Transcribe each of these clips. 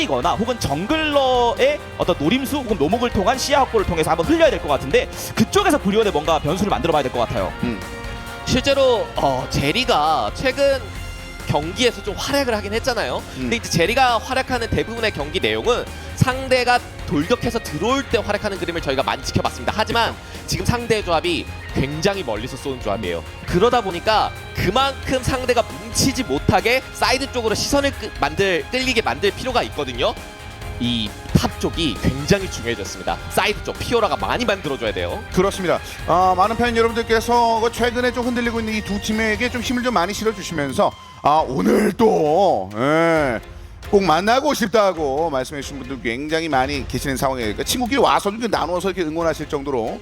탑이거나 혹은 정글러의 어떤 노림수 혹은 묘목을 통한 시야 확보를 통해서 한번 흘려야 될 것 같은데 그쪽에서 브리온의 뭔가 변수를 만들어봐야 될 것 같아요. 실제로 제리가 최근 경기에서 좀 활약을 하긴 했잖아요. 근데 이제 제리가 활약하는 대부분의 경기 내용은 상대가 돌격해서 들어올 때 활약하는 그림을 저희가 많이 지켜봤습니다. 하지만 지금 상대의 조합이 굉장히 멀리서 쏘는 조합이에요. 그러다 보니까 그만큼 상대가 뭉치지 못하게 사이드 쪽으로 시선을 끌리게 만들 필요가 있거든요. 이 탑 쪽이 굉장히 중요해졌습니다. 사이드 쪽 피오라가 많이 만들어줘야 돼요. 그렇습니다. 많은 팬 여러분들께서 최근에 좀 흔들리고 있는 이 두 팀에게 좀 힘을 좀 많이 실어주시면서 오늘 또 꼭 만나고 싶다고 말씀해 주신 분들 굉장히 많이 계시는 상황이에요. 그러니까 친구끼리 와서 이렇게 나눠서 이렇게 응원하실 정도로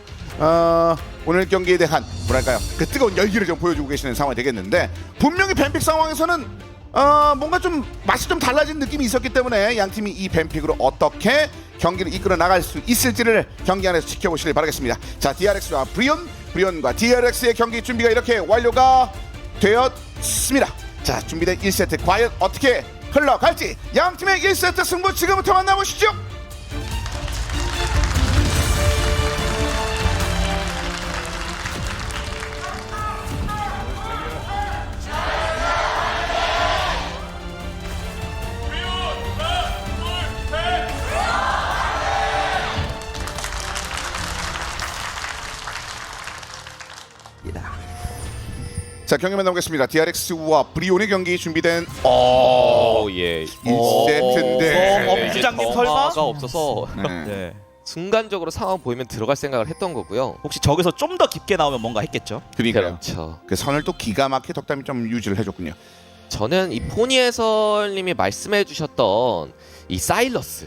오늘 경기에 대한 뭐랄까요 그 뜨거운 열기를 좀 보여주고 계시는 상황이 되겠는데 분명히 뱀픽 상황에서는 뭔가 좀 맛이 좀 달라진 느낌이 있었기 때문에 양 팀이 이 뱀픽으로 어떻게 경기를 이끌어 나갈 수 있을지를 경기 안에서 지켜보시길 바라겠습니다. 자, DRX와 브리온과 DRX의 경기 준비가 이렇게 완료가 되었습니다. 자, 준비된 1세트 과연 어떻게 흘러갈지 양 팀의 1세트 승부 지금부터 만나보시죠. 자, 경기 만나보겠습니다. DRX와 브리온의 경기 준비된 예. 1세트인데 부장님 설마? 가 없어서 네. 순간적으로 상황 보이면 들어갈 생각을 했던 거고요. 혹시 저기서 좀 더 깊게 나오면 뭔가 했겠죠? 그러니까요. 그렇죠. 그 선을 또 기가 막히게 덕담이 좀 유지를 해줬군요. 저는 이 포니 해설님이 말씀해주셨던 이 사일러스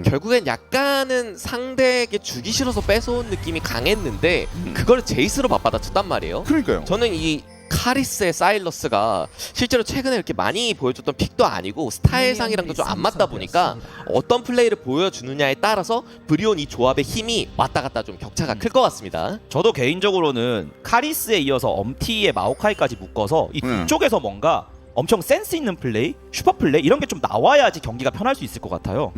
결국엔 약간은 상대에게 주기 싫어서 뺏어온 느낌이 강했는데 그걸 제이스로 맞받아쳤단 말이에요. 그러니까요. 저는 이 카리스의 사일러스가 실제로 최근에 이렇게 많이 보여줬던 픽도 아니고 스타일상이랑도 좀 안 맞다 보니까 어떤 플레이를 보여주느냐에 따라서 브리온 이 조합의 힘이 왔다 갔다 좀 격차가 클 것 같습니다. 저도 개인적으로는 카리스에 이어서 엄티의 마오카이까지 묶어서 이 두 쪽에서 뭔가 엄청 센스 있는 플레이, 슈퍼 플레이 이런 게 좀 나와야지 경기가 편할 수 있을 것 같아요.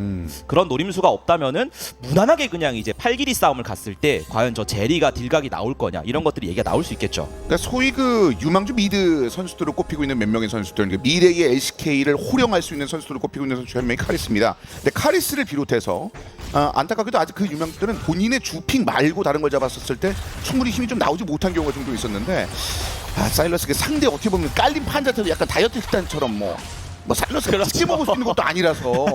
그런 노림수가 없다면은 무난하게 그냥 이제 팔길이 싸움을 갔을 때 과연 저 제리가 딜각이 나올 거냐 이런 것들이 얘기가 나올 수 있겠죠. 그러니까 소위 그 유망주 미드 선수들을 꼽히고 있는 몇 명의 선수들, 그러니까 미래의 LCK를 호령할 수 있는 선수들을 꼽히고 있는 선수 한 명이 카리스입니다. 근데 카리스를 비롯해서 안타깝게도 아직 그 유망주들은 본인의 주픽 말고 다른 걸 잡았었을 때 충분히 힘이 좀 나오지 못한 경우가 종종 있었는데 사일러스가 상대 어떻게 보면 깔린 판자처럼 약간 다이어트 식단처럼 뭐 사일러스가 직접 먹을 수 있는 것도 아니라서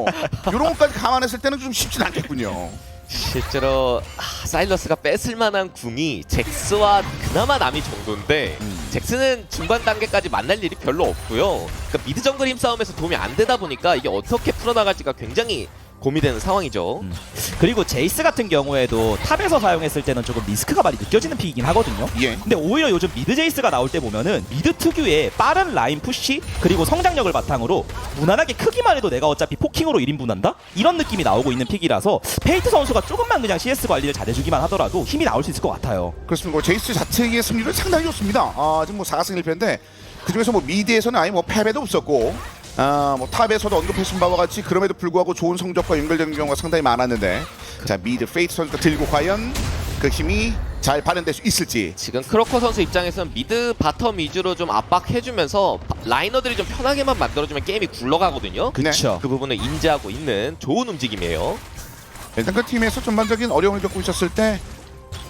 이런 것까지 감안했을 때는 좀 쉽진 않겠군요. 실제로 사일러스가 뺏을 만한 궁이 잭스와 그나마 남이 정도인데 잭스는 중반 단계까지 만날 일이 별로 없고요. 그러니까 미드 정글 힘싸움에서 도움이 안 되다 보니까 이게 어떻게 풀어나갈지가 굉장히 고민되는 상황이죠. 그리고 제이스 같은 경우에도 탑에서 사용했을 때는 조금 리스크가 많이 느껴지는 픽이긴 하거든요. 예. 근데 오히려 요즘 미드 제이스가 나올 때 보면은 미드 특유의 빠른 라인 푸시 그리고 성장력을 바탕으로 무난하게 크기만 해도 내가 어차피 포킹으로 1인분한다? 이런 느낌이 나오고 있는 픽이라서 페이트 선수가 조금만 그냥 CS 관리를 잘해주기만 하더라도 힘이 나올 수 있을 것 같아요. 그렇습니다. 뭐 제이스 자체의 승률은 상당히 좋습니다. 지금 뭐 4승 1패인데 그중에서 뭐 미드에서는 아예 뭐 패배도 없었고 뭐 탑에서도 언급했던 바와 같이 그럼에도 불구하고 좋은 성적과 연결되는 경우가 상당히 많았는데 자, 미드 페이트 선수가 들고 과연 그 힘이 잘 발현될 수 있을지. 지금 크로커 선수 입장에서는 미드 바텀 위주로 좀 압박해주면서 라이너들이 좀 편하게만 만들어주면 게임이 굴러가거든요. 그쵸. 그 부분을 인지하고 있는 좋은 움직임이에요. 일단 그 팀에서 전반적인 어려움을 겪고 있었을 때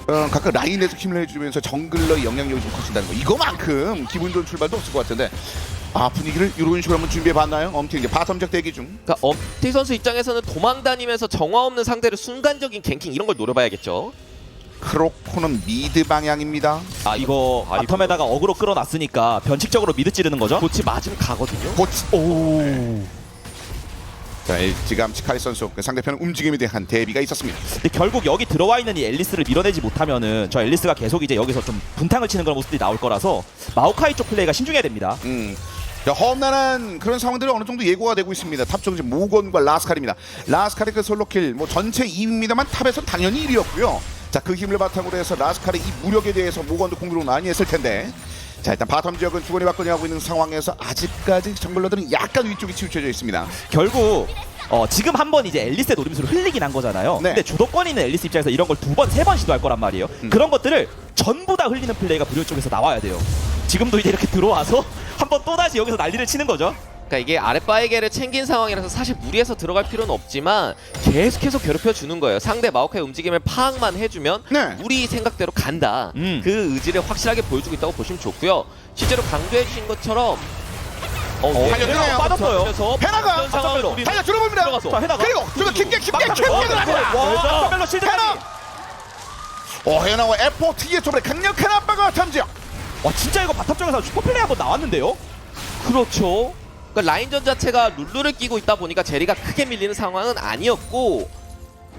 각각 라인에서 힘을 해주면서 정글러의 영향력이 좀 커진다는 거, 이거만큼 기분 좋은 출발도 없을 것 같은데 분위기를 이런 식으로 한번 준비해봤나요? 엄티 이제 바텀적 대기 중. 그러니까 엄티 선수 입장에서는 도망다니면서 정화 없는 상대를 순간적인 갱킹 이런 걸 노려봐야겠죠. 크로코는 미드 방향입니다. 이거 바텀에다가 어그로 끌어놨으니까 변칙적으로 미드 찌르는 거죠? 도치 맞으면 가거든요. 자, 일찌감치 카리 선수 그 상대편 움직임에 대한 대비가 있었습니다. 근데 결국 여기 들어와 있는 이 앨리스를 밀어내지 못하면은 저 앨리스가 계속 이제 여기서 좀 분탕을 치는 그런 모습들이 나올 거라서 마오카이 쪽 플레이가 신중해야 됩니다. 험난한 그런 상황들이 어느 정도 예고가 되고 있습니다. 탑쪽 이제 모건과 라스칼입니다. 라스칼의 그 솔로킬 뭐 전체 2위입니다만 탑에서 당연히 1위였고요. 자, 그 힘을 바탕으로 해서 라스칼의 이 무력에 대해서 모건도 공격을 많이 했을 텐데 자, 일단 바텀 지역은 주거니 받거니 하고 있는 상황에서 아직까지 정글러들은 약간 위쪽이 치우쳐져 있습니다. 결국 지금 한번 이제 앨리스의 노림수를 흘리긴 한 거잖아요. 네. 근데 주도권 있는 앨리스 입장에서 이런 걸 2번, 3번 시도할 거란 말이에요. 그런 것들을 전부 다 흘리는 플레이가 브리온 쪽에서 나와야 돼요. 지금도 이제 이렇게 들어와서 한번 또다시 여기서 난리를 치는 거죠. 그러니까 이게 아랫바에게를 챙긴 상황이라서 사실 무리해서 들어갈 필요는 없지만 계속해서 괴롭혀 주는 거예요. 상대 마오카이 움직임을 파악만 해주면 네. 우리 생각대로 간다. 그 의지를 확실하게 보여주고 있다고 보시면 좋고요. 실제로 강조해 주신 것처럼 달려들어요. 빠졌어요. 헤나가 달려 들어봅니다. 들어가서. 자, 헤나가. 그리고 저거 깊게 와, 들어갑니다. 멜로 실드. 헤나. 헤나와 에포트의 쪽에 강력한 압박과 탐지력. 와, 진짜 이거 바텀 쪽에서 슈퍼플레이 한번 나왔는데요. 그렇죠. 그러니까 라인전 자체가 룰루를 끼고 있다 보니까 제리가 크게 밀리는 상황은 아니었고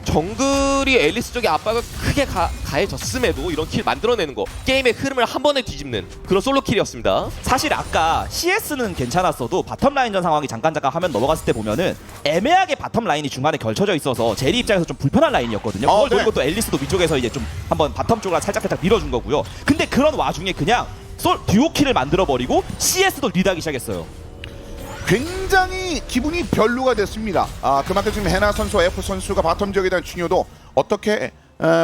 정글이 앨리스 쪽에 압박을 크게 가해졌음에도 이런 킬 만들어내는 거 게임의 흐름을 한 번에 뒤집는 그런 솔로 킬이었습니다. 사실 아까 CS는 괜찮았어도 바텀 라인전 상황이 잠깐 화면 넘어갔을 때 보면은 애매하게 바텀 라인이 중간에 걸쳐져 있어서 제리 입장에서 좀 불편한 라인이었거든요. 그걸 네. 노리고 또 앨리스도 위쪽에서 이제 좀 한번 바텀 쪽으로 살짝 밀어준 거고요. 근데 그런 와중에 그냥 듀오킬을 만들어버리고 CS도 리드하기 시작했어요. 굉장히 기분이 별로가 됐습니다. 그만큼 지금 헤나 선수와 F 선수가 바텀 지역에 대한 중요도 어떻게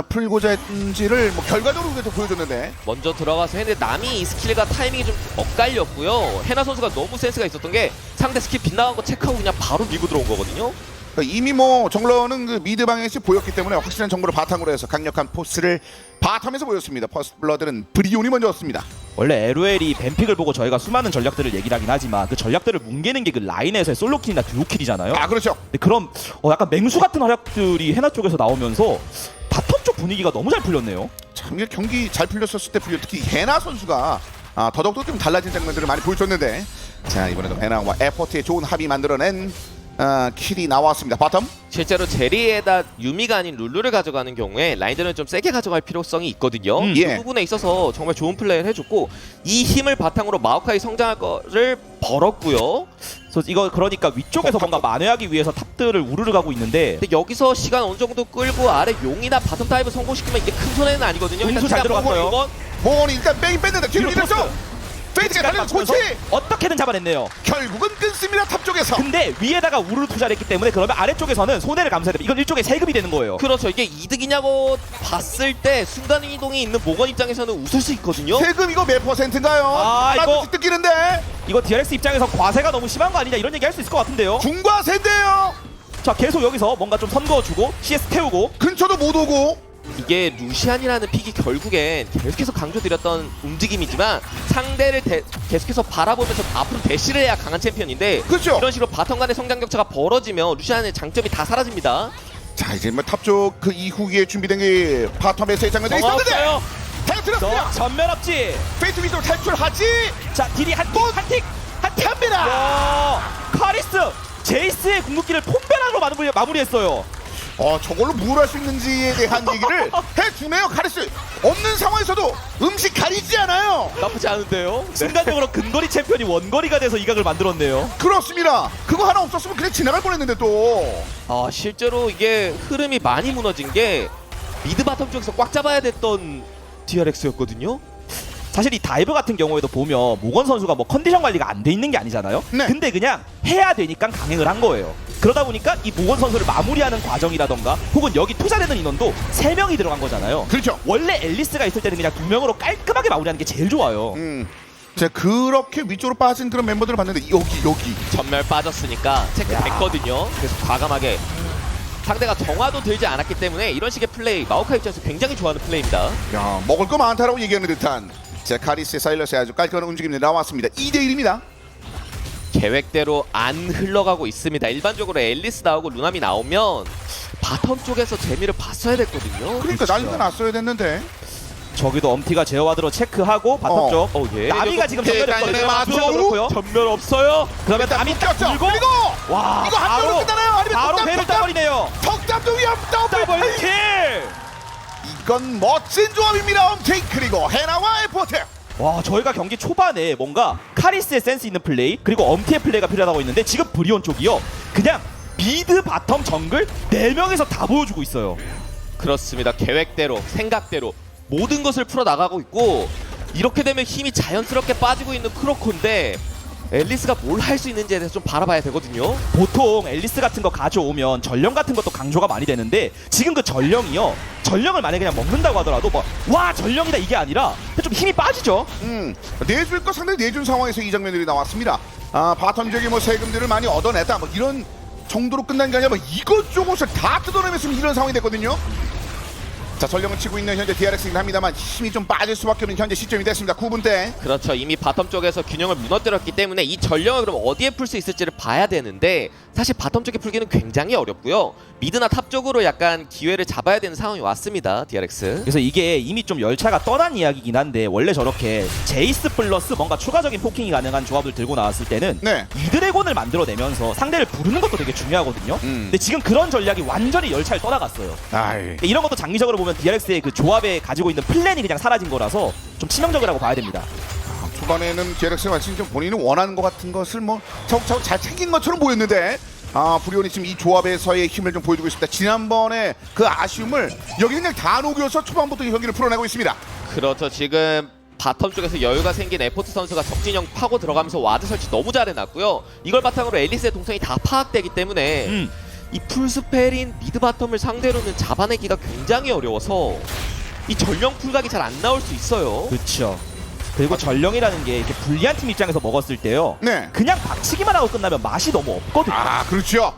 풀고자 했는지를 뭐 결과적으로 그래도 보여줬는데 먼저 들어가서 했는데 남이 이 스킬과 타이밍이 좀 엇갈렸고요. 헤나 선수가 너무 센스가 있었던 게 상대 스킬 빗나간 거 체크하고 그냥 바로 밀고 들어온 거거든요. 그러니까 이미 뭐 정글러는 그 미드 방향에서 보였기 때문에 확실한 정보를 바탕으로 해서 강력한 포스를 바텀에서 보였습니다. 퍼스트 블러드는 브리온이 먼저였습니다. 원래 LOL이 뱀픽을 보고 저희가 수많은 전략들을 얘기를 하긴 하지만 그 전략들을 뭉개는 게 그 라인에서의 솔로킬이나 듀오킬이잖아요. 그렇죠. 근데 그런 약간 맹수 같은 활약들이 헤나 쪽에서 나오면서 바텀 쪽 분위기가 너무 잘 풀렸네요. 참 이게 경기 잘 풀렸었을 때 특히 헤나 선수가 더더욱더 좀 달라진 장면들을 많이 보여줬는데 자 이번에도 헤나와 에포트의 좋은 합이 만들어낸 킬이 나왔습니다. 바텀 실제로 제리에다 유미가 아닌 룰루를 가져가는 경우에 라인전을 좀 세게 가져갈 필요성이 있거든요. 그 예. 부분에 있어서 정말 좋은 플레이를 해줬고 이 힘을 바탕으로 마오카이 성장할 거를 벌었고요. 그래서 이거 그러니까 위쪽에서 뭔가 만회하기 위해서 탑들을 우르르 가고 있는데 근데 여기서 시간 어느 정도 끌고 아래 용이나 바텀 다이브 성공시키면 이게 큰 손해는 아니거든요. 공수 잘 들어갔어요. 모건이 일단 뺑이 뺐는데 뒤로 뒤로 밀었어. 페이지가 달리는 고치 어떻게든 잡아냈네요. 결국은 끊습니다. 탑 쪽에서. 근데 위에다가 우르르 투자를 했기 때문에 그러면 아래쪽에서는 손해를 감수해야 됩니다. 이건 일종의 세금이 되는 거예요. 그렇죠. 이게 이득이냐고 봤을 때 순간이동이 있는 모건 입장에서는 웃을 수 있거든요. 세금 이거 몇 %인가요? 이거 뜯기는데 이거 DRX 입장에서 과세가 너무 심한 거 아니냐 이런 얘기 할 수 있을 것 같은데요. 중과세인데요. 자 계속 여기서 뭔가 좀 선거주고 CS 태우고 근처도 못 오고. 이게 루시안이라는 픽이 결국엔 계속해서 강조드렸던 움직임이지만 상대를 계속해서 바라보면서 앞으로 대시를 해야 강한 챔피언인데 그렇죠. 이런 식으로 바텀 간의 성장 격차가 벌어지면 루시안의 장점이 다 사라집니다. 자 이제 뭐 탑 쪽 그 이후에 준비된 게 바텀에서의 장면들이 있었는데 없어요. 탈출했습니다. 전면 없지. 페이트 위로 탈출하지 자 딜이 한틱 합니다. 와 카리스 제이스의 궁극기를 폰베라로 마무리했어요. 저걸로 뭘 할 수 있는지에 대한 얘기를 해주네요. 카리스 없는 상황에서도 음식 가리지 않아요. 나쁘지 않은데요? 순간적으로 근거리 챔피언이 원거리가 돼서 이 각을 만들었네요. 그렇습니다. 그거 하나 없었으면 그냥 지나갈 뻔했는데 또 실제로 이게 흐름이 많이 무너진 게 미드 바텀 쪽에서 꽉 잡아야 됐던 DRX였거든요. 사실 이 다이브 같은 경우에도 보면 모건 선수가 뭐 컨디션 관리가 안 돼 있는 게 아니잖아요. 네. 근데 그냥 해야 되니까 강행을 한 거예요. 그러다 보니까 이 모건 선수를 마무리하는 과정이라던가 혹은 여기 투자되는 인원도 3명이 들어간 거잖아요. 그렇죠. 원래 앨리스가 있을 때는 그냥 2명으로 깔끔하게 마무리하는 게 제일 좋아요. 제가 그렇게 위쪽으로 빠진 그런 멤버들을 봤는데 여기 전멸 빠졌으니까 체크됐거든요. 그래서 과감하게 상대가 정화도 들지 않았기 때문에 이런 식의 플레이 마오카이 입장에서 굉장히 좋아하는 플레이입니다. 야 먹을 거 많다라고 얘기하는 듯한 제 카리스의 사일러스의 아주 깔끔한 움직임이 나왔습니다. 2대1입니다. 계획대로 안 흘러가고 있습니다. 일반적으로 앨리스 나오고 루나미 나오면 바텀 쪽에서 재미를 봤어야 됐거든요. 그러니까 난리가 났어야 됐는데 저기도 엄티가 제어와드로 체크하고 바텀 쪽. 예. 나미가 지금 전멸했거든요. 맞죠? 그렇고요. 전멸 없어요. 그러면 나미 딱 꼈죠. 들고 그리고 와 이거 한 번으로 끝나나요? 아니면 바로 덕담, 배를 덕담? 따버리네요. 덕담도 위험 더블 킬! 이건 멋진 조합입니다. 엄테이 그리고 헤나와 에포트. 와 저희가 경기 초반에 뭔가 카리스의 센스 있는 플레이 그리고 엄티의 플레이가 필요하다고 했는데 지금 브리온 쪽이요 그냥 미드 바텀 정글 4명에서 다 보여주고 있어요. 그렇습니다. 계획대로 생각대로 모든 것을 풀어나가고 있고 이렇게 되면 힘이 자연스럽게 빠지고 있는 크로코인데 앨리스가 뭘 할 수 있는지에 대해서 좀 바라봐야 되거든요. 보통 앨리스 같은 거 가져오면 전령 같은 것도 강조가 많이 되는데 지금 그 전령이요. 전령을 만약에 그냥 먹는다고 하더라도 뭐 와 전령이다 이게 아니라 좀 힘이 빠지죠. 내줄 거 상당히 내준 상황에서 이 장면들이 나왔습니다. 바텀 지역에 뭐 세금들을 많이 얻어냈다 뭐 이런 정도로 끝난 게 아니라 뭐 이것저것을 다 뜯어내면서 이런 상황이 됐거든요. 자, 전령을 치고 있는 현재 DRX이긴 합니다만 힘이 좀 빠질 수밖에 없는 현재 시점이 됐습니다. 9분 대. 그렇죠. 이미 바텀 쪽에서 균형을 무너뜨렸기 때문에 이 전령을 그럼 어디에 풀 수 있을지를 봐야 되는데 사실 바텀 쪽에 풀기는 굉장히 어렵고요. 미드나 탑 쪽으로 약간 기회를 잡아야 되는 상황이 왔습니다. DRX. 그래서 이게 이미 좀 열차가 떠난 이야기긴 한데 원래 저렇게 제이스 플러스 뭔가 추가적인 포킹이 가능한 조합을 들고 나왔을 때는 네. 이드래곤을 만들어내면서 상대를 부르는 것도 되게 중요하거든요. 근데 지금 그런 전략이 완전히 열차를 떠나갔어요. 아이. 이런 것도 장기적으로 보면 DRX의 그 조합에 가지고 있는 플랜이 그냥 사라진 거라서 좀 치명적이라고 봐야 됩니다. 초반에는 DRX가 마치 좀 본인은 원하는 것 같은 것을 뭐 차곡차곡 잘 챙긴 것처럼 보였는데 브리온이 지금 이 조합에서의 힘을 좀 보여주고 있습니다. 지난번에 그 아쉬움을 여기 그냥 다 녹여서 초반부터 이 경기를 풀어내고 있습니다. 그렇죠. 지금 바텀 쪽에서 여유가 생긴 에포트 선수가 적진영 파고 들어가면서 와드 설치 너무 잘해놨고요. 이걸 바탕으로 앨리스의 동선이 다 파악되기 때문에 이 풀스펠인 미드 바텀을 상대로는 잡아내기가 굉장히 어려워서 이 전령 풀각이 잘 안 나올 수 있어요. 그렇죠. 그리고 전령이라는 게 이렇게 불리한 팀 입장에서 먹었을 때요. 네. 그냥 박치기만 하고 끝나면 맛이 너무 없거든요. 그렇죠.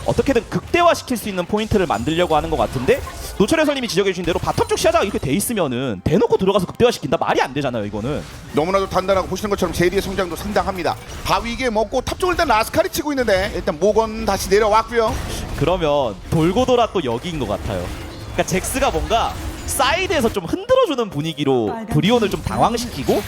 어떻게든 극대화시킬 수 있는 포인트를 만들려고 하는 것 같은데 노철 해설님이 지적해 주신 대로 바텀 쪽 시야자가 이렇게 돼 있으면은 대놓고 들어가서 극대화시킨다 말이 안 되잖아요 이거는. 너무나도 단단하고 보시는 것처럼 제리의 성장도 상당합니다. 바위게 먹고 탑 쪽을 일단 라스칼이 치고 있는데 일단 모건 다시 내려왔고요. 그러면 돌고 돌아 또 여기인 것 같아요. 그러니까 잭스가 뭔가 사이드에서 좀 흔들어주는 분위기로 브리온을 좀 당황시키고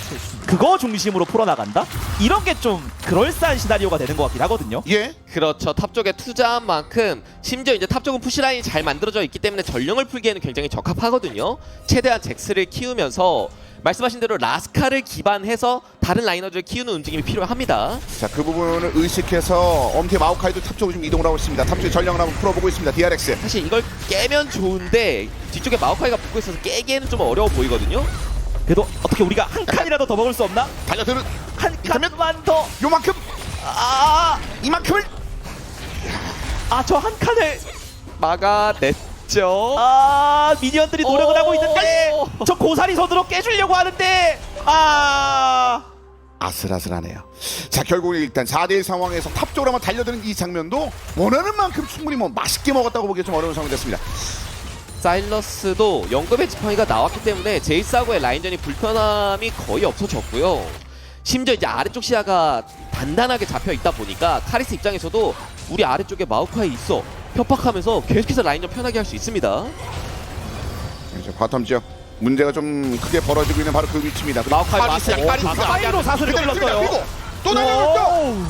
그거 중심으로 풀어나간다? 이런 게 좀 그럴싸한 시나리오가 되는 것 같긴 하거든요. 예. 그렇죠. 탑 쪽에 투자한 만큼 심지어 이제 탑 쪽은 푸시라인이 잘 만들어져 있기 때문에 전령을 풀기에는 굉장히 적합하거든요. 최대한 잭스를 키우면서 말씀하신 대로 라스카를 기반해서 다른 라이너들을 키우는 움직임이 필요합니다. 자, 그 부분을 의식해서 엄태 마오카이도 탑 쪽으로 좀 이동을 하고 있습니다. 탑 쪽에 전령을 한번 풀어보고 있습니다. DRX. 사실 이걸 깨면 좋은데 뒤쪽에 마오카이가 붙고 있어서 깨기에는 좀 어려워 보이거든요. 그래도 어떻게 우리가 한 칸이라도 더 먹을 수 없나? 달려드는 한 칸만 더! 요만큼 이만큼을 저 한 칸을! 막아냈죠. 미니언들이 노력을 하고 있는데 저 고사리 손으로 깨주려고 하는데 아슬아슬하네요. 자, 결국 일단 4대1 상황에서 탑 쪽으로 한번 달려드는 이 장면도 원하는 만큼 충분히 뭐 맛있게 먹었다고 보기 좀 어려운 상황이 됐습니다. 사일러스도 연금의 지팡이가 나왔기 때문에 제이스하고의 라인전이 불편함이 거의 없어졌고요. 심지어 이제 아래쪽 시야가 단단하게 잡혀 있다 보니까 카리스 입장에서도 우리 아래쪽에 마오카이 있어 협박하면서 계속해서 라인전 편하게 할 수 있습니다. 이제 바텀 지역 문제가 좀 크게 벌어지고 있는 바로 그 위치입니다. 마오카이 카리스야, 맞고 카리스 사이로 사슬을 끌었어요. 그리고 또 달려들었죠.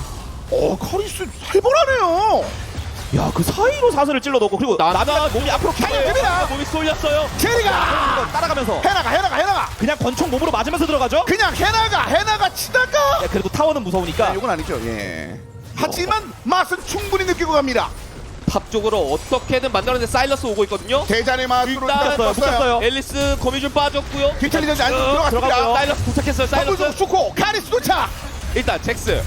카리스 살벌하네요. 야, 그 사이로 사슬을 찔러 넣고 그리고 나면 몸이 앞으로 달려듭니다. 몸이 쏠렸어요. 제리가 따라가면서 해나가 그냥 권총 몸으로 맞으면서 들어가죠. 그냥 해나가 치다가 그래도 타워는 무서우니까. 이건 아니죠. 예. 하지만 맛은 충분히 느끼고 갑니다. 탑 쪽으로 어떻게든 만들어내는 사일러스 오고 있거든요. 대잔의 맛으로 일단 붙었어요. 앨리스 거미줄 빠졌고요. 뒤틀리 전지 안으로 들어갔습니다. 들어가고요. 사일러스 도착했어요. 더블 사일러스. 좋고 카리스 도착. 일단 잭스.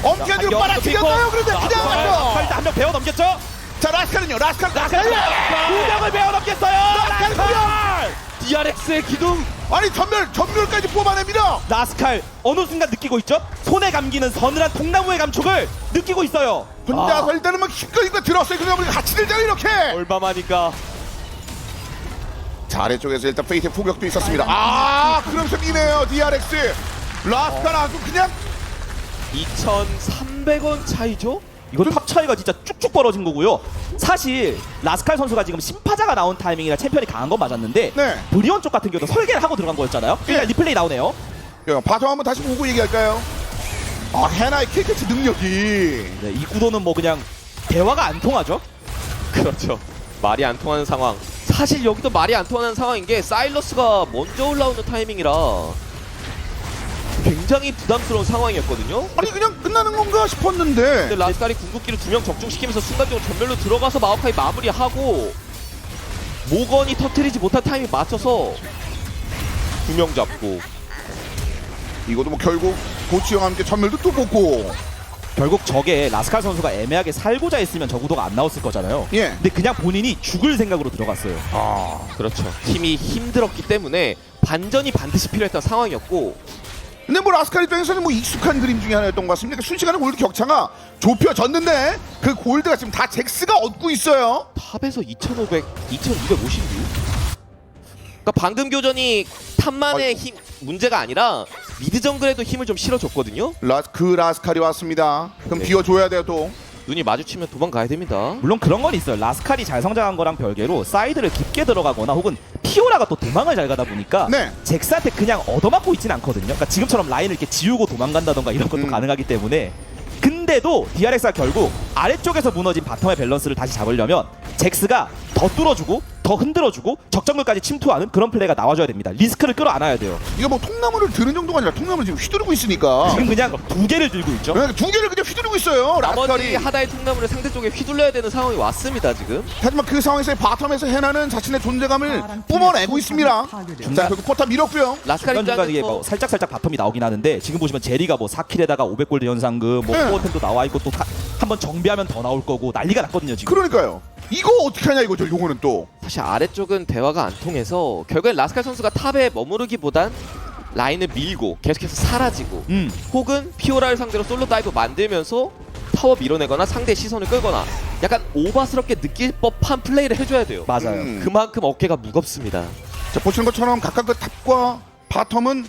엄청 뒤로 빨아치겼나요? 그런데 그냥 갔죠. 일단 한 명 배워 넘겼죠. 자, 라스칼은요. 라스칼. 두 명을 배워 넘겼어요. 라스칼. DRX의 기둥. 아니 전멸까지 뽑아냅니다. 라스칼 어느 순간 느끼고 있죠? 손에 감기는 서늘한 통나무의 감촉을 느끼고 있어요. 혼자서 일단은 막 힘껏 들었어요. 그러다 보니까 같이 들잖아 이렇게. 얼마만인가. 자, 아래쪽에서 일단 페이트의 포격도 있었습니다. 그러면서 미네요. DRX. 라스칼 아주 그냥 2,300원 차이죠? 이건 탑 차이가 진짜 쭉쭉 벌어진 거고요. 사실 라스칼 선수가 지금 심파자가 나온 타이밍이라 챔피언이 강한 건 맞았는데 네. 브리온 쪽 같은 경우도 설계를 하고 들어간 거였잖아요. 일단 리플레이 나오네요. 바텀 한번 다시 보고 얘기할까요? 해나의 킬캐치 능력이. 네, 이 구도는 뭐 그냥 대화가 안 통하죠. 그렇죠. 말이 안 통하는 상황. 사실 여기도 말이 안 통하는 상황인 게 사일러스가 먼저 올라오는 타이밍이라 굉장히 부담스러운 상황이었거든요. 아니 그냥 끝나는 건가 싶었는데. 근데 라스칼이 궁극기를 2명 적중시키면서 순간적으로 전멸로 들어가서 마오카이 마무리하고 모건이 터트리지 못한 타이밍 맞춰서 2명 잡고 이것도 뭐 결국 고치와 함께 전멸도 또 뽑고. 결국 저게 라스칼 선수가 애매하게 살고자 했으면 저 구도가 안 나왔을 거잖아요. 예. 근데 그냥 본인이 죽을 생각으로 들어갔어요. 그렇죠. 팀이 힘들었기 때문에 반전이 반드시 필요했던 상황이었고 근데 뭐 라스칼 입장에서는 뭐 익숙한 그림 중에 하나였던 것 같습니다. 순식간에 골드 격차가 좁혀졌는데 그 골드가 지금 다 잭스가 얻고 있어요. 탑에서 2256. 그러니까 방금 교전이 탑만의 힘 문제가 아니라 미드 정글에도 힘을 좀 실어줬거든요. 라스칼이 왔습니다. 그럼 비워줘야 돼요 또. 눈이 마주치면 도망가야 됩니다. 물론 그런 건 있어요. 라스칼이 잘 성장한 거랑 별개로 사이드를 깊게 들어가거나 혹은 피오라가 또 도망을 잘 가다 보니까 네. 잭스한테 그냥 얻어맞고 있진 않거든요. 그러니까 지금처럼 라인을 이렇게 지우고 도망간다던가 이런 것도 가능하기 때문에 근데도 DRX가 결국 아래쪽에서 무너진 바텀의 밸런스를 다시 잡으려면 잭스가 더 뚫어주고 더 흔들어주고 적정글까지 침투하는 그런 플레이가 나와줘야 됩니다. 리스크를 끌어안아야 돼요. 이거 뭐 통나무를 드는 정도가 아니라 통나무를 지금 휘두르고 있으니까. 지금 그냥 두 개를 들고 있죠. 네, 두 개를 그냥 휘두르고 있어요. 나머지 라스칼이. 하다의 통나무를 상대 쪽에 휘둘러야 되는 상황이 왔습니다 지금. 하지만 그 상황에서 바텀에서 해나는 자신의 존재감을 뿜어내고 있습니다. 자, 결국 포탑 밀었고요. 라스칼 중간중간 이게 입장에서 뭐 살짝 바텀이 나오긴 하는데 지금 보시면 제리가 뭐 4킬에다가 500골드 연상금 뭐 네. 코어템도 나와 있고 또 한번 정비하면 더 나올 거고 난리가 났거든요 지금. 그러니까요. 이거 어떻게 하냐 이거죠. 요거는 또. 사실 아래쪽은 대화가 안 통해서 결국엔 라스칼 선수가 탑에 머무르기보단 라인을 밀고 계속해서 사라지고 혹은 피오라를 상대로 솔로 다이브 만들면서 타워 밀어내거나 상대의 시선을 끌거나 약간 오바스럽게 느낄 법한 플레이를 해줘야 돼요. 맞아요. 그만큼 어깨가 무겁습니다. 자, 보시는 것처럼 각각 그 탑과 바텀은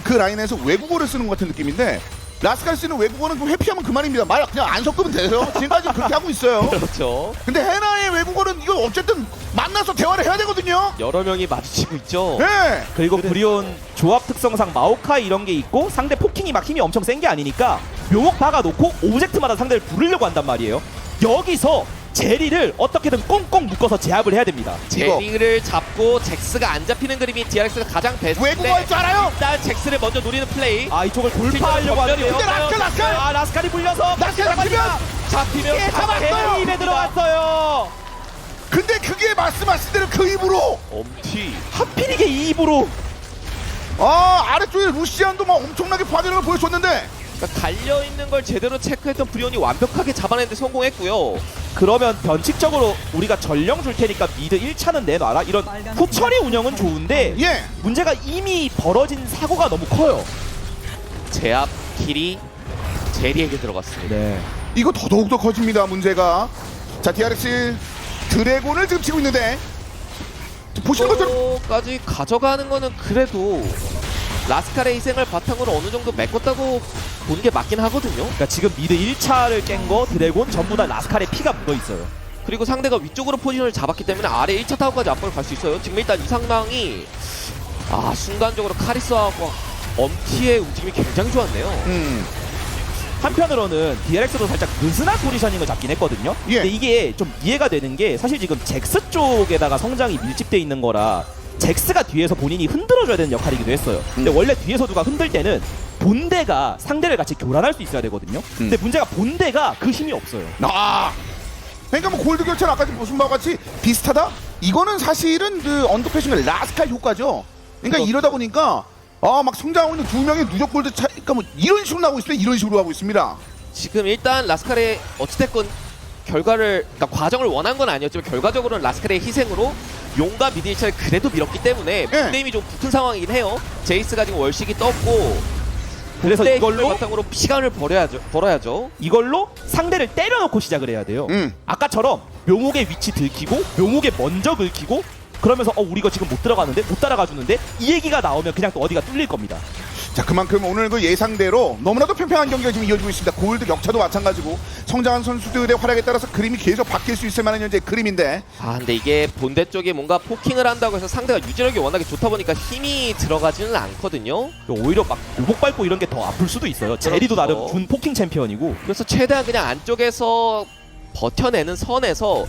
그 라인에서 외국어를 쓰는 것 같은 느낌인데 라스칼 쓰는 외국어는 좀 회피하면 그만입니다. 말 그냥 안 섞으면 돼요. 지금까지 그렇게 하고 있어요. 그렇죠. 근데 해나의 외국어는 이거 어쨌든 만나서 대화를 해야 되거든요. 여러 명이 마주치고 있죠. 네. 그리고 브리온 조합 특성상 마오카이 이런 게 있고 상대 포킹이 막 힘이 엄청 센 게 아니니까 묘목 박아놓고 오브젝트마다 상대를 부르려고 한단 말이에요. 여기서 제리를 어떻게든 꽁꽁 묶어서 제압을 해야 됩니다. 제리를 잡고 잭스가 안 잡히는 그림이 DRX가 가장 베스트인데 외국어 할 줄 알아요? 일단 잭스를 먼저 노리는 플레이. 아 이쪽을 돌파하려고 하는데요. 근데 라스칼! 아 라스칼이 불려서 라스칼 잡히면! 잡히면 예, 잡았어요! 제리 입에 들어갔어요. 근데 그게 말씀하신 대로 그 입으로 엄티. 하필 이게 이 입으로. 아래쪽에 루시안도 막 엄청나게 파괴력을 보여줬는데 그러니까 달려있는 걸 제대로 체크했던 브리온이 완벽하게 잡아내는데 성공했고요. 그러면 변칙적으로 우리가 전령 줄 테니까 미드 1차는 내놔라 이런 후처리 운영은 좋은데 예. 문제가 이미 벌어진 사고가 너무 커요. 제압 킬이 제리에게 들어갔습니다. 네. 이거 더더욱 더 커집니다. 문제가. 자, DRX 드래곤을 지금 치고 있는데 보시는 것처럼 까지 가져가는 거는 그래도 라스칼의 희생을 바탕으로 어느 정도 메꿨다고 보는 게 맞긴 하거든요. 그러니까 지금 미드 1차를 깬 거 드래곤 전부 다 라스칼의 피가 묻어 있어요. 그리고 상대가 위쪽으로 포지션을 잡았기 때문에 아래 1차 타워까지 압박을 갈 수 있어요. 지금 일단 이 상황이 순간적으로 카리스하고 엄티의 움직임이 굉장히 좋았네요. 한편으로는 DRX도 살짝 느슨한 포지셔닝을 잡긴 했거든요. 예. 근데 이게 좀 이해가 되는 게 사실 지금 잭스 쪽에다가 성장이 밀집돼 있는 거라 잭스가 뒤에서 본인이 흔들어줘야 되는 역할이기도 했어요. 근데 원래 뒤에서 누가 흔들 때는 본대가 상대를 같이 교란할 수 있어야 되거든요. 근데 문제가 본대가 그 힘이 없어요. 그러니까 뭐 골드 결차는 아까 보신 바와 같이 비슷하다? 이거는 사실은 그 언더패싱의 라스칼 효과죠. 그러니까 이러다 보니까 막 성장하고 있는 두 명의 누적 골드 차이, 그러니까 뭐 이런 식으로 나오고 있으면 이런 식으로 하고 있습니다. 지금 일단 라스칼의 어찌됐건 결과를, 그러니까 과정을 원한 건 아니었지만 결과적으로는 라스칼의 희생으로 용과 미드 1차를 그래도 밀었기 때문에 플레임이 좀 붙은 상황이긴 해요. 제이스가 지금 월식이 떴고 그래서 이걸로 바탕으로 시간을 벌어야죠. 이걸로 상대를 때려놓고 시작을 해야 돼요. 아까처럼 묘목의 위치 들키고 묘목에 먼저 긁히고 그러면서 우리 이거 지금 못 들어가는데 못 따라가 주는데 이 얘기가 나오면 그냥 또 어디가 뚫릴 겁니다. 자, 그만큼 오늘 그 예상대로 너무나도 팽팽한 경기가 지금 이어지고 있습니다. 골드 격차도 마찬가지고 성장한 선수들의 활약에 따라서 그림이 계속 바뀔 수 있을 만한 현재 그림인데 근데 이게 본대 쪽에 뭔가 포킹을 한다고 해서 상대가 유지력이 워낙에 좋다 보니까 힘이 들어가지는 않거든요. 오히려 막 묘목 밟고 이런 게 더 아플 수도 있어요. 제리도 나름 준 포킹 챔피언이고. 그래서 최대한 그냥 안쪽에서 버텨내는 선에서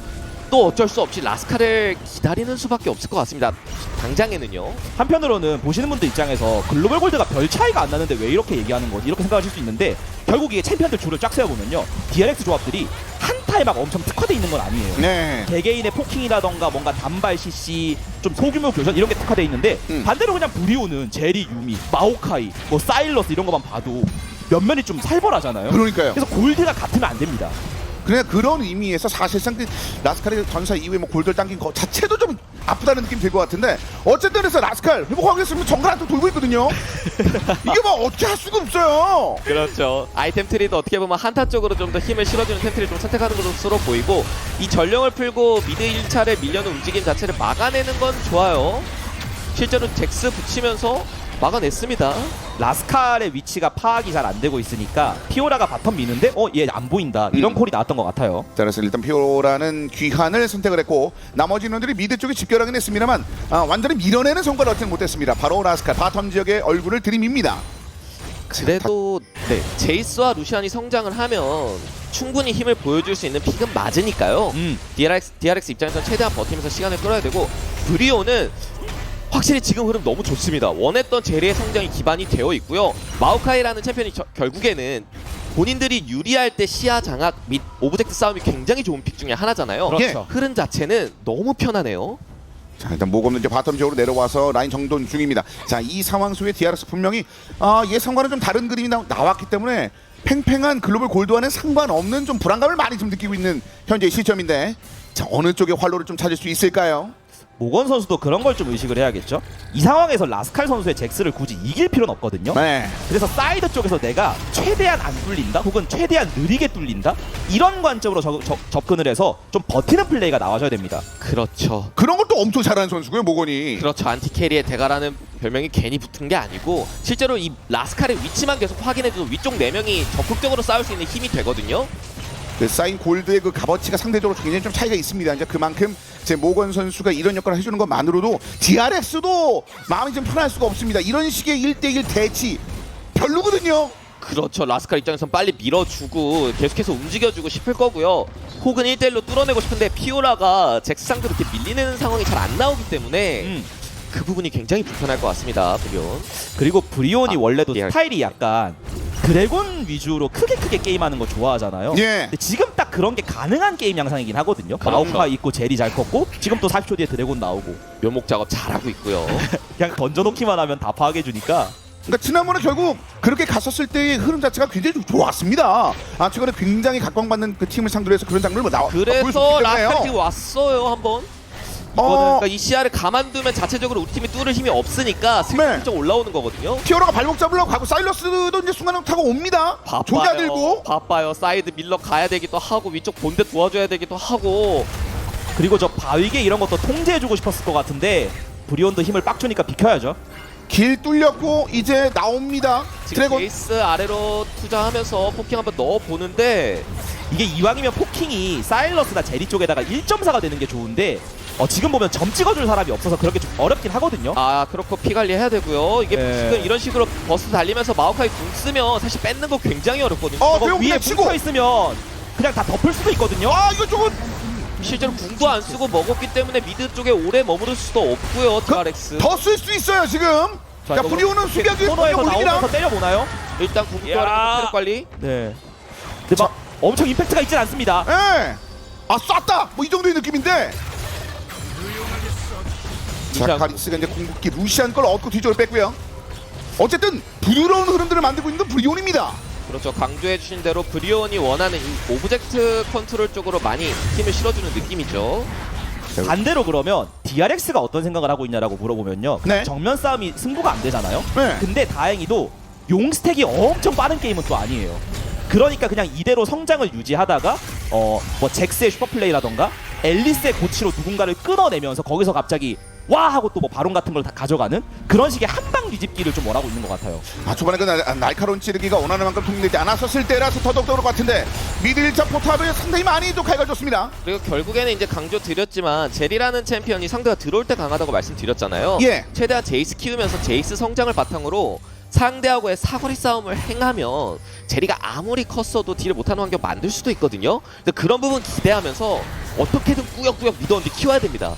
또 어쩔 수 없이 라스칼을 기다리는 수밖에 없을 것 같습니다. 당장에는요. 한편으로는 보시는 분들 입장에서 글로벌 골드가 별 차이가 안 나는데 왜 이렇게 얘기하는 거지 이렇게 생각하실 수 있는데 결국 이게 챔피언들 줄을 쫙 세워보면요 DRX 조합들이 한타에 막 엄청 특화돼 있는 건 아니에요. 네. 개개인의 포킹이라던가 뭔가 단발 CC 좀 소규모 교전 이런 게 특화돼 있는데 반대로 그냥 브리오는 제리, 유미, 마오카이, 뭐 사일러스 이런 것만 봐도 면면이 좀 살벌하잖아요. 그러니까요. 그래서 골드가 같으면 안 됩니다. 그냥 그런 의미에서 사실상 그 라스칼이 전사 이후에 뭐 골드를 당긴 거 자체도 좀 아프다는 느낌이 들 것 같은데 어쨌든 그래서 라스칼 회복하겠으면 정글 한쪽 돌고 있거든요. 이게 뭐 어떻게 할 수가 없어요. 그렇죠. 아이템 트리도 어떻게 보면 한타 쪽으로 좀 더 힘을 실어주는 템트리를 좀 선택하는 것으로 보이고 이 전령을 풀고 미드 1차를 밀려는 움직임 자체를 막아내는 건 좋아요. 실제로 잭스 붙이면서 막아냈습니다. 라스칼의 위치가 파악이 잘 안 되고 있으니까 피오라가 바텀 미는데 얘 안 보인다 이런 콜이 나왔던 것 같아요. 자, 그래서 일단 피오라는 귀환을 선택을 했고 나머지 인원들이 미드 쪽에 집결하긴 했습니다만 완전히 밀어내는 성과를 얻지는 못했습니다. 바로 라스칼 바텀 지역에 얼굴을 들이밉니다. 그래도 네, 제이스와 루시안이 성장을 하면 충분히 힘을 보여줄 수 있는 픽은 맞으니까요. DRX 입장에서는 최대한 버티면서 시간을 끌어야 되고 브리오는 확실히 지금 흐름 너무 좋습니다. 원했던 제리의 성장이 기반이 되어 있고요. 마오카이라는 챔피언이 그렇게는 본인들이 유리할 때 시야 장악 및 오브젝트 싸움이 굉장히 좋은 픽 중에 하나잖아요. 그렇죠. 흐름 자체는 너무 편하네요. 자, 일단 목 없는 이제 바텀 지역으로 내려와서 라인 정돈 중입니다. 자, 이 상황 속에 DRX 분명히 예상과는 좀 다른 그림이 나왔기 때문에 팽팽한 글로벌 골드와는 상관없는 좀 불안감을 많이 좀 느끼고 있는 현재 시점인데 자, 어느 쪽에 활로를 좀 찾을 수 있을까요? 모건 선수도 그런 걸 좀 의식을 해야겠죠. 이 상황에서 라스칼 선수의 잭스를 굳이 이길 필요는 없거든요. 네. 그래서 사이드 쪽에서 내가 최대한 안 뚫린다 혹은 최대한 느리게 뚫린다 이런 관점으로 접근을 해서 좀 버티는 플레이가 나와줘야 됩니다. 그렇죠. 그런 것도 엄청 잘하는 선수고요, 모건이. 그렇죠. 안티캐리의 대가라는 별명이 괜히 붙은 게 아니고 실제로 이 라스칼의 위치만 계속 확인해도 위쪽 4명이 적극적으로 싸울 수 있는 힘이 되거든요. 그 쌓인 골드의 그 값어치가 상대적으로 굉장히 좀 차이가 있습니다. 이제 그만큼 제 모건 선수가 이런 역할을 해주는 것만으로도 DRX도 마음이 좀 편할 수가 없습니다. 이런 식의 1대1 대치 별로거든요. 그렇죠. 라스칼 입장에선 빨리 밀어주고 계속해서 움직여주고 싶을 거고요. 혹은 1대1로 뚫어내고 싶은데 피오라가 잭스 상대로 이렇게 밀리는 상황이 잘 안 나오기 때문에 그 부분이 굉장히 불편할 것 같습니다. 브리온. 그리고 브리온이 원래도 DRX. 스타일이 약간 드래곤 위주로 크게 게임하는 거 좋아하잖아요. 예. 근데 지금 딱 그런 게 가능한 게임 양상이긴 하거든요. 그렇죠. 마오카 있고 제리 잘 컸고 지금 또 40초 뒤에 드래곤 나오고 묘목 작업 잘하고 있고요. 그냥 던져놓기만 하면 다 파악해주니까 그러니까 지난번에 결국 그렇게 갔었을 때의 흐름 자체가 굉장히 좀 좋았습니다. 최근에 굉장히 각광받는 그 팀을 상대로 해서 그런 장면을 나와. 그래서 라스칼이 왔어요 한번. 이거는 그러니까 이 시야를 가만두면 자체적으로 우리 팀이 뚫을 힘이 없으니까 슬쩍 올라오는 거거든요. 피오라가 발목 잡으려고 가고 사일러스도 이제 순간 타고 옵니다. 조자 들고. 바빠요. 사이드 밀러 가야 되기도 하고 위쪽 본대 도와줘야 되기도 하고. 그리고 저 바위게 이런 것도 통제해주고 싶었을 것 같은데 브리온도 힘을 빡 주니까 비켜야죠. 길 뚫렸고 이제 나옵니다. 지금 드래곤. 제이스 아래로 투자하면서 포킹 한번 넣어보는데 이게 이왕이면 포킹이 사일러스나 제리 쪽에다가 1.4가 되는 게 좋은데 지금 보면 점 찍어줄 사람이 없어서 그렇게 좀 어렵긴 하거든요. 그렇고 피 관리해야 되고요. 이게 네. 지금 이런 식으로 버스 달리면서 마오카이 궁 쓰면 사실 뺏는 거 굉장히 어렵거든요. 그럼 위에 그냥 치고. 붙어 있으면 그냥 다 덮을 수도 있거든요. 이거 조금 실제로 궁도 안 쓰고 먹었기 때문에 미드 쪽에 오래 머무를 수도 없고요. DRX 더 쓸 수 있어요 지금. 자, 이거 브리오는 수비하기 코너에서 올립니다. 나오면서 때려보나요? 일단 궁도 야. 하는 체력 관리. 네. 근데 막 엄청 임팩트가 있진 않습니다. 예. 쐈다. 뭐 이 정도의 느낌인데. 자, 카리스가 이제 궁극기 루시안 걸 얻고 뒤쪽으로 뺐고요. 어쨌든 부드러운 흐름들을 만들고 있는 브리온입니다. 그렇죠. 강조해주신 대로 브리온이 원하는 이 오브젝트 컨트롤 쪽으로 많이 힘을 실어주는 느낌이죠. 반대로 그러면 DRX가 어떤 생각을 하고 있냐라고 물어보면요. 네. 정면 싸움이 승부가 안 되잖아요. 네. 근데 다행히도 용 스택이 엄청 빠른 게임은 또 아니에요. 그러니까 그냥 이대로 성장을 유지하다가 뭐 잭스의 슈퍼플레이라던가 앨리스의 고치로 누군가를 끊어내면서 거기서 갑자기 와 하고 또 뭐 바론 같은 걸 다 가져가는 그런 식의 한방 뒤집기를 좀 원하고 있는 것 같아요. 초반에 그 날카로운 찌르기가 원하는 만큼 통일되지 않았었을 때라서 더더욱 그럴 것 같은데 미드 1차 포탑에 상당히 많이 또 갈가졌습니다. 그리고 결국에는 이제 강조 드렸지만 제리라는 챔피언이 상대가 들어올 때 강하다고 말씀드렸잖아요. 예. 최대한 제이스 키우면서 제이스 성장을 바탕으로 상대하고의 사거리 싸움을 행하면 제리가 아무리 컸어도 딜을 못하는 환경 만들 수도 있거든요. 그래서 그런 부분 기대하면서 어떻게든 꾸역꾸역 미드 언제 키워야 됩니다.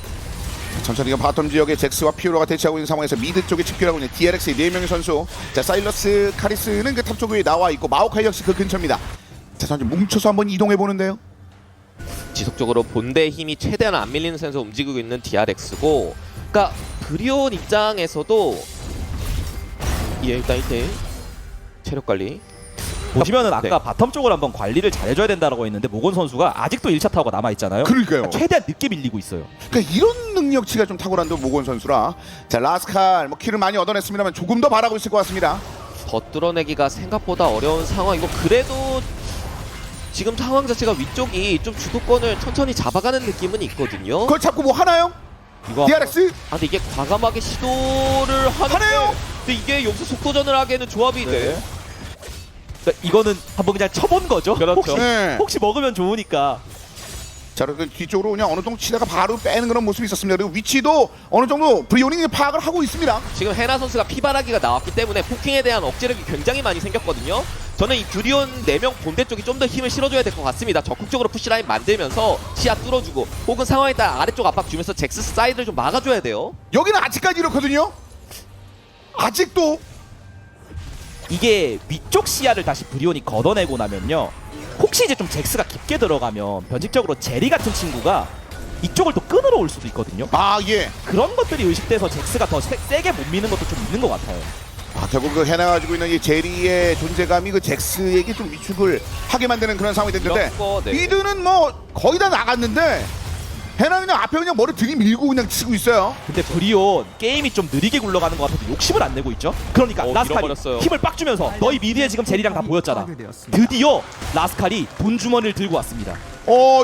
천천히 바텀 지역에 잭스와 피오라가 대치하고 있는 상황에서 미드 쪽에 집결하고 있는 DRX의 4명의 선수. 자, 사일러스, 카리스는 그 탑 쪽에 나와 있고 마오카이 역시 그 근처입니다. 자, 선수 뭉쳐서 한번 이동해 보는데요. 지속적으로 본대의 힘이 최대한 안 밀리는 sense 움직이고 있는 DRX고, 그러니까 브리온 입장에서도 일단 1대1 체력 관리. 보시면은 아까 네. 바텀 쪽을 한번 관리를 잘해줘야 된다라고 했는데 모건 선수가 아직도 1차 타워가 남아있잖아요. 그러니까요. 최대한 늦게 밀리고 있어요. 그러니까 이런 능력치가 좀 탁월한 또 모건 선수라. 자, 라스칼 뭐 킬을 많이 얻어냈습니다만 조금 더 바라고 있을 것 같습니다. 더 뚫어내기가 생각보다 어려운 상황이고 그래도 지금 상황 자체가 위쪽이 좀 주도권을 천천히 잡아가는 느낌은 있거든요. 그걸 잡고 뭐 하나요? 이거 DRX? 아 근데 이게 과감하게 시도를 하는데 하네요? 근데 이게 여기서 속도전을 하기에는 조합이 네. 그러니까 이거는 한번 그냥 쳐본 거죠. 그렇죠. 네. 혹시 먹으면 좋으니까. 자, 그 뒤쪽으로 그냥 어느 정도 치다가 바로 빼는 그런 모습이 있었습니다. 그리고 위치도 어느 정도 브리오닝이 파악을 하고 있습니다. 지금 헤나 선수가 피바라기가 나왔기 때문에 포킹에 대한 억제력이 굉장히 많이 생겼거든요. 저는 이 듀리온 4명 본대 쪽이 좀 더 힘을 실어줘야 될 것 같습니다. 적극적으로 푸시라인 만들면서 시야 뚫어주고 혹은 상황에 따라 아래쪽 압박 주면서 잭스 사이드를 좀 막아줘야 돼요. 여기는 아직까지 이렇거든요. 아직도 이게 위쪽 시야를 다시 브리온이 걷어내고 나면요. 혹시 이제 좀 잭스가 깊게 들어가면 변칙적으로 제리 같은 친구가 이쪽을 또 끊으러 올 수도 있거든요. 예. 그런 것들이 의식돼서 잭스가 더 세게 못 미는 것도 좀 있는 것 같아요. 결국 그 해나 가지고 있는 이 제리의 존재감이 그 잭스에게 좀 위축을 하게 만드는 그런 상황이 됐는데 이런 거, 네. 미드는 뭐 거의 다 나갔는데 해나 그냥 앞에 그냥 머리 들이밀고 그냥 치고 있어요. 근데 브리온 게임이 좀 느리게 굴러가는 것 같아서 욕심을 안 내고 있죠. 그러니까 라스칼이 밀어버렸어요. 힘을 빡 주면서 너희 미드에 지금 제리랑 다 보였잖아. 드디어 라스칼이 돈 주머니를 들고 왔습니다.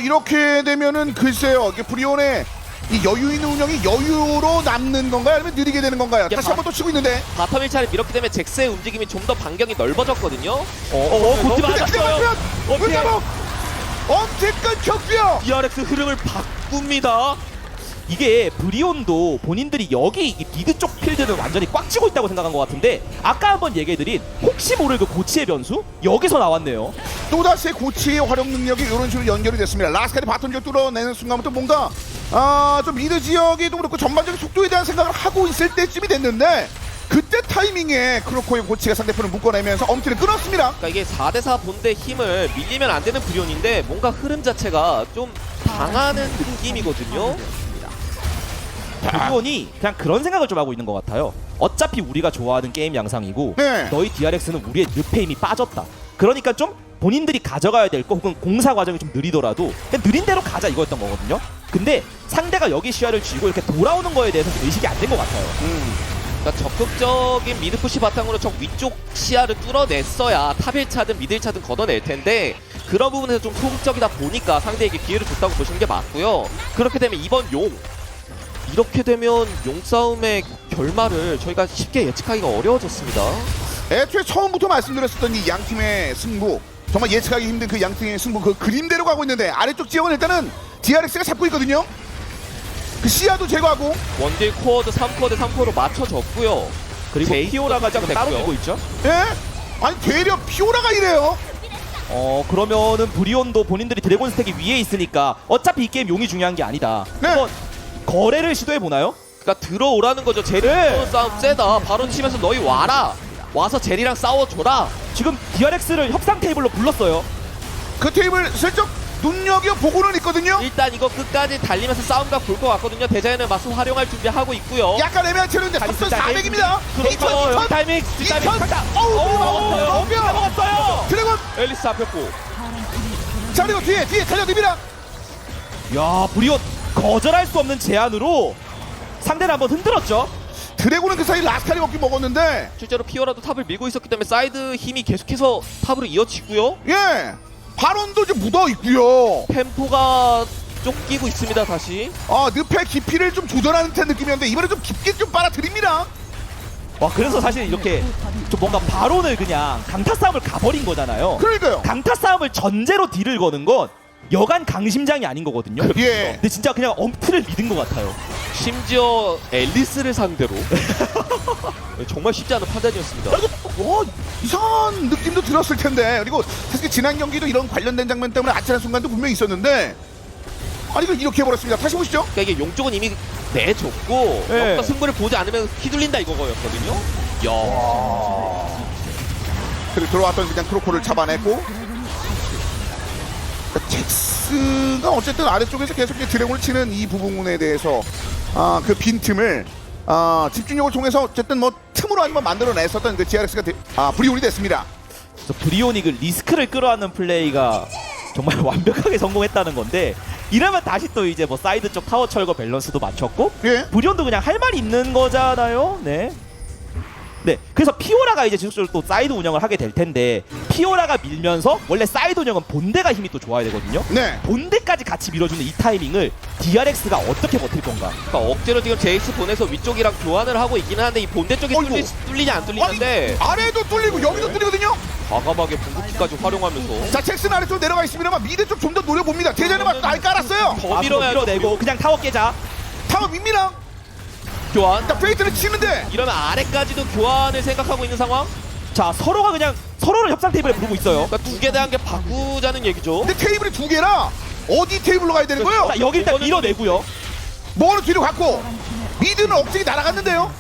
이렇게 되면은 글쎄요, 이게 브리온의 이 여유 있는 운영이 여유로 남는 건가요? 아니면 느리게 되는 건가요? 이게 다시 한번 또 치고 있는데. 바텀 1차를 밀었기 때문에 잭스의 움직임이 좀 더 반경이 넓어졌거든요. 고트 근데 맞았어요. 그냥 언제까지 켰고요. DRX 흐름을 바꿉니다. 이게 브리온도 본인들이 여기 이 미드 쪽 필드는 완전히 꽉 쥐고 있다고 생각한 것 같은데 아까 한번 얘기해드린 혹시 모를 그 고치의 변수? 여기서 나왔네요. 또다시 고치의 활용 능력이 이런 식으로 연결이 됐습니다. 라스칼이 바텀 지역 뚫어내는 순간부터 뭔가 좀 미드 지역에도 그렇고 전반적인 속도에 대한 생각을 하고 있을 때쯤이 됐는데 그때 타이밍에 크로코의 고치가 상대편을 묶어내면서 엄티를 끊었습니다. 그러니까 이게 4대4 본대 힘을 밀리면 안 되는 브리온인데 뭔가 흐름 자체가 좀 당하는 느낌이거든요. 브리온이 그냥 그런 생각을 좀 하고 있는 것 같아요. 어차피 우리가 좋아하는 게임 양상이고 네. 너희 DRX는 우리의 늪에 이미 빠졌다. 그러니까 좀 본인들이 가져가야 될 거 혹은 공사 과정이 좀 느리더라도 그냥 느린 대로 가자 이거였던 거거든요. 근데 상대가 여기 시야를 쥐고 이렇게 돌아오는 거에 대해서 의식이 안 된 것 같아요. 그러니까 적극적인 미드푸시 바탕으로 적 위쪽 시야를 뚫어냈어야 탑 1차든 미드 1차든 걷어낼 텐데 그런 부분에서 좀 소극적이다 보니까 상대에게 기회를 줬다고 보시는 게 맞고요. 그렇게 되면 이번 용 이렇게 되면 용 싸움의 결말을 저희가 쉽게 예측하기가 어려워졌습니다. 애초에 처음부터 말씀드렸었던 이 양 팀의 승부, 정말 예측하기 힘든 그 양 팀의 승부 그 그림대로 가고 있는데 아래쪽 지역은 일단은 DRX가 잡고 있거든요. 그 시야도 제거하고 원딜 코어도 3코어 대 3코어로 맞춰졌고요. 그리고 제이스도 피오라가 지금 따로 됐고요. 밀고 있죠. 예? 아니 되려 피오라가 이래요. 그러면은 브리온도 본인들이 드래곤 스택이 위에 있으니까 어차피 이 게임 용이 중요한 게 아니다. 네. 한번 거래를 시도해 보나요? 그러니까 들어오라는 거죠. 제리 싸움 세다. 바로 치면서 너희 와라. 와서 제리랑 싸워줘라. 지금 DRX를 협상 테이블로 불렀어요. 그 테이블 슬쩍 눈여겨보고는 있거든요. 일단 이거 끝까지 달리면서 싸움각 볼 것 같거든요. 대자연의 맛을 활용할 준비하고 있고요. 약간 애매한 채로인데 합선 400입니다. 그렇죠. 여기 타이밍. 뒷타이밍. 갔다. 어우, 먹었어요. 드래곤. 앨리스 잡혔고. 자, 그리고 뒤에 달려듭니다. 야, 브리온 거절할 수 없는 제안으로 상대를 한번 흔들었죠. 드래곤은 그 사이 라스칼이 먹긴 먹었는데 실제로 피오라도 탑을 밀고 있었기 때문에 사이드 힘이 계속해서 탑으로 이어지고요. 예, 발언도 이제 묻어 있고요. 템포가 쫓기고 있습니다. 다시. 늪의 깊이를 좀 조절하는 듯한 느낌이었는데 이번에 좀 깊게 좀 빨아들입니다. 와, 그래서 사실 이렇게 좀 뭔가 바론을 그냥 강타 싸움을 가버린 거잖아요. 그러니까요. 강타 싸움을 전제로 딜을 거는 건 여간 강심장이 아닌 거거든요. 예. 근데 진짜 그냥 엄트를 믿은 것 같아요. 심지어 앨리스를 상대로 정말 쉽지 않은 판단이었습니다. 이상한 느낌도 들었을 텐데 그리고 사실 지난 경기도 이런 관련된 장면 때문에 아찔한 순간도 분명히 있었는데 아니 이걸 이렇게 해버렸습니다. 다시 보시죠. 그러니까 이게 용 쪽은 이미 내줬고 네. 여기서 승부를 보지 않으면 휘둘린다 이거였거든요. 야. 그리고 들어왔던 그냥 크로코를 잡아냈고 그러니까 잭스가 어쨌든 아래쪽에서 계속 이제 드래곤을 치는 이 부분에 대해서 그 빈틈을 집중력을 통해서 어쨌든 뭐 틈으로 아니면 만들어냈었던 그 GRX가 브리온이 됐습니다. 그래서 브리온이 그 리스크를 끌어안는 플레이가 정말 완벽하게 성공했다는 건데 이러면 다시 또 이제 뭐 사이드 쪽 타워 철거 밸런스도 맞췄고 예. 브리온도 그냥 할 말이 있는 거잖아요. 네. 네, 그래서 피오라가 이제 지속적으로 또 사이드 운영을 하게 될 텐데 피오라가 밀면서 원래 사이드 운영은 본대가 힘이 또 좋아야 되거든요. 네. 본대까지 같이 밀어주는 이 타이밍을 DRX가 어떻게 버틸 건가? 그러니까 억지로 지금 제이스 보내서 위쪽이랑 교환을 하고 있기는 한데 이 본대 쪽이 어이구. 뚫리지 안 뚫리는데 아래도 뚫리고 여기도 뚫리거든요. 과감하게 궁극기까지 활용하면서 자 잭슨 아래쪽 내려가 있습니다만 미드 쪽 좀 더 노려봅니다. 대전에 막 날 깔았어요. 더 밀어야죠. 밀어내고 그냥 타워 깨자. 타워 밉니다. 교환. 자 페이트를 치는데 이러면 아래까지도 교환을 생각하고 있는 상황? 자 서로가 그냥 서로를 협상 테이블에 부르고 있어요. 그러니까 두 개 대한 게 바꾸자는 얘기죠. 근데 테이블이 두 개라 어디 테이블로 가야 되는 거예요? 자 여기 일단 이거는 밀어내고요. 뭐는 뒤로 갔고 미드는 억지기 날아갔는데요.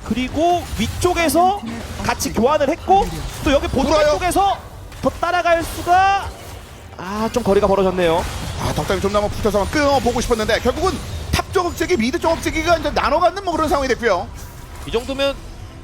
그리고 위쪽에서 같이 교환을 했고 또 여기 본대 돌아요. 쪽에서 더 따라갈 수가 좀 거리가 벌어졌네요. 아 덕담이 좀 남아 붙어서 끊어보고 싶었는데 결국은 탑쪽 억제기 미드 쪽 억제기가 이제 나눠갖는 뭐 그런 상황이 됐고요. 이 정도면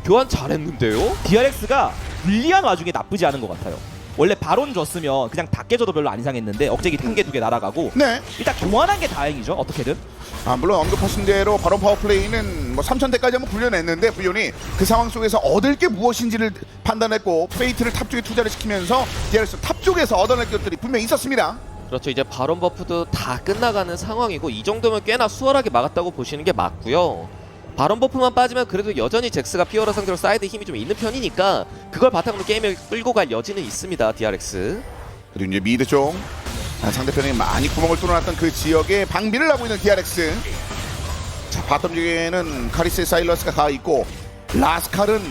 교환 잘했는데요? DRX가 불리한 와중에 나쁘지 않은 것 같아요. 원래 바론 줬으면 그냥 다 깨져도 별로 안 이상했는데 억제기 한 개 두 개 날아가고 네. 일단 교환한 게 다행이죠. 어떻게든. 아 물론 언급하신 대로 바로 파워플레이는 뭐 3000대까지 한번 굴려냈는데 브리온이 그 상황 속에서 얻을 게 무엇인지를 판단했고 페이트를 탑 쪽에 투자를 시키면서 DRX 탑 쪽에서 얻어낼 것들이 분명히 있었습니다. 그렇죠. 이제 바론 버프도 다 끝나가는 상황이고 이 정도면 꽤나 수월하게 막았다고 보시는 게 맞고요. 바론 버프만 빠지면 그래도 여전히 잭스가 피오라 상대로 사이드 힘이 좀 있는 편이니까 그걸 바탕으로 게임을 끌고 갈 여지는 있습니다. DRX. 그리고 이제 미드 쪽 상대편이 많이 구멍을 뚫어놨던 그 지역에 방비를 하고 있는 DRX. 자 바텀 쪽에는 카리스의 사일러스가 가 있고 라스칼은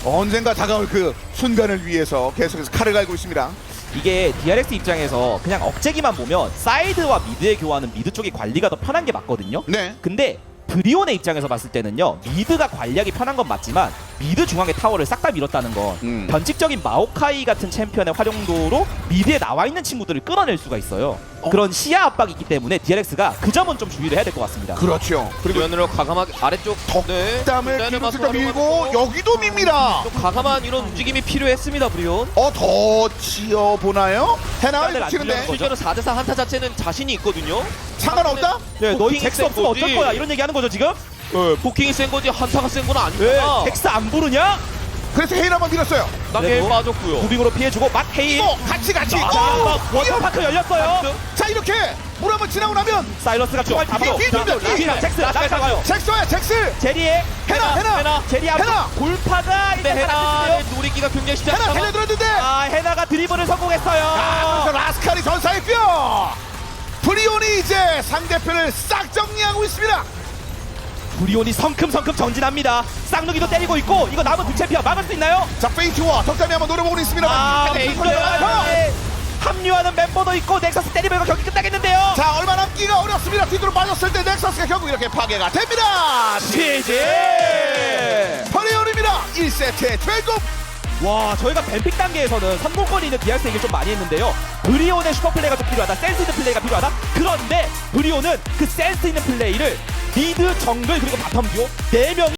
언젠가 다가올 그 순간을 위해서 계속해서 칼을 갈고 있습니다. 이게 DRX 입장에서 그냥 억제기만 보면 사이드와 미드의 교환은 미드 쪽이 관리가 더 편한 게 맞거든요. 네. 근데 브리온의 입장에서 봤을 때는요 미드가 관리하기 편한 건 맞지만 미드 중앙의 타워를 싹 다 밀었다는 건 변칙적인 마오카이 같은 챔피언의 활용도로 미드에 나와 있는 친구들을 끌어낼 수가 있어요. 그런 시야 압박이 있기 때문에 DRX가 그 점은 좀 주의를 해야 될 것 같습니다. 그렇죠. 그리고 면으로 과감하게 아래쪽 덕담을 네, 뒤로 밀고 여기도 밉니다. 좀 과감한 이런 움직임이 필요했습니다. 브리온. 더 지어보나요? 안 해나 치는데 주려는 거죠. 실제로 4대4 한타 자체는 자신이 있거든요. 상관없다? 네, 너희 포킹이 잭스 센 없으면 거지. 어쩔 거야 이런 얘기 하는 거죠 지금? 포킹이 센 거지 한타가 센 건 왜 아니잖아. 잭스 안 부르냐? 그래서 헤이나만 밀었어요. 나게 그래도 빠졌고요. 무빙으로 피해주고 막 헤이. 같이 워터파크 열렸어요. 자 이렇게 물 한번 지나고 나면 사일러스가 총알 잡고 뒤에 잭스 나가요. 잭스야 잭스 제리의 해나 제리 해나! 앞 골파가 근데 일단 헤나의 잘했어요. 노리기가 굉장히 쉽지 해나 않잖아. 달려들었는데 헤나가 드리블을 성공했어요. 그래서 라스칼이 전사했고요. 브리온이 이제 상대편을 싹 정리하고 있습니다. 브리온이 성큼성큼 전진합니다. 쌍둥이도 때리고 있고 이거 남은 득챔피아 막을 수 있나요? 자 페이트와 덕담이 한번 노려보고 있습니다만 합류하는 멤버도 있고 넥서스 때리면 경기 끝나겠는데요. 자 얼마 남기가 어렵습니다. 뒤로 빠졌을 때 넥서스가 결국 이렇게 파괴가 됩니다. GG. 브리온입니다. 1세트의 최종. 와 저희가 뱀픽 단계에서는 성공권이 있는 DRX 얘기를 좀 많이 했는데요. 브리온의 슈퍼플레이가 좀 필요하다, 센스 있는 플레이가 필요하다. 그런데 브리온은 그 센스 있는 플레이를 미드, 정글 그리고 바텀 듀오 4명이